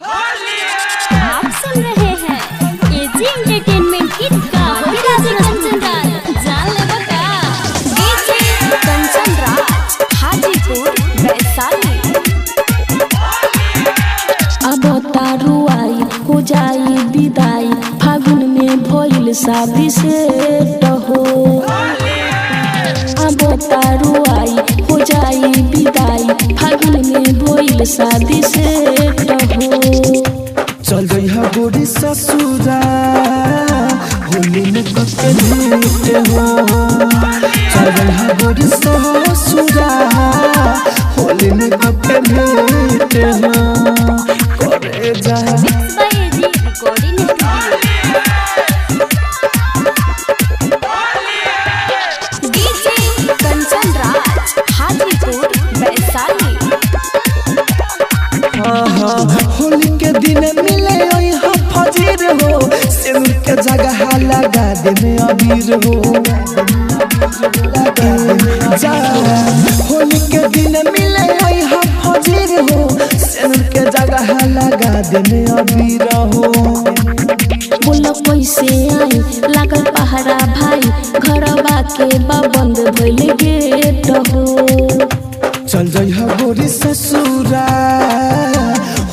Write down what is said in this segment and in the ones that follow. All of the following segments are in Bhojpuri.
आप सुन रहे हैं एजी एंटरटेनमेंट की धमाकेदार कंचन राज। जान ले बता डीजे कंचन राज हाजीपुर वैशाली। अब तारू आई हो जाई विदाई फागुन में भइल शादी सेट हो। अब तारू आई हो जाई विदाई फागुन में भइल शादी सेट हो। चल जइहा गोरी ससुरा होली में कके भेंट हो। चल जइहा गोरी ससुरा होली में कके भेंट हो। करे जा AG recording DJ Kanchan Raj Hajipur Vaishali. Holi के दिन मिले यहाँ फजीर हो सिंदूर के जगह लगा दे में अबीर हो। जा होली के दिन मिले यहाँ फजीर हो सिंदूर के जगह लगा दे में अबीर हो। बोला कैसे आई लागल पहरा भाई घरवा के बंद भइल गेट हो। चल जइहा गोरी ससुरा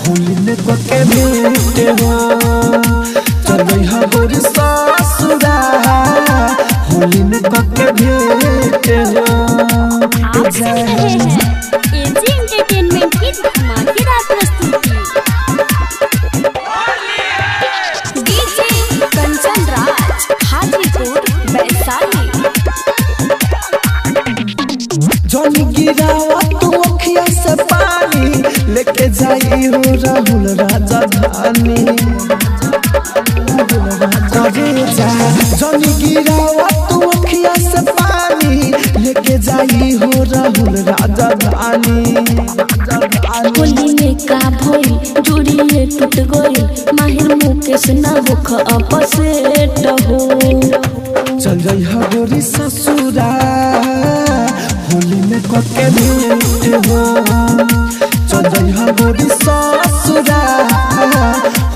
होली में कके भेंट हो। चल जइहा गोरी ससुरा होली में कके भेंट हो। आप सुन रहे हैं एजी एंटरटेनमेंट की धमाकेदार प्रस्तुति। डीजे कंचन राज हाजीपुर वैशाली। जौन गिरावा तू अखिया से पानी लेके जाई हो राहुल राजधानी। करे जा जौन गिरावा तू अखिया से पानी लेके जाई हो राहुल राजधानी। होली में का भइल जोड़िए टूट गइल माहिर मुकेश ना होख अपसेट हो। चल जइहा गोरी ससुरा होली में कके भेंट हो। चल जइहा गोरी ससुरा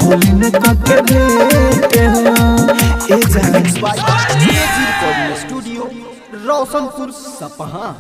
होली में कके भेंट हो। ए जान स्टूडियो रोशनपुर सपहा।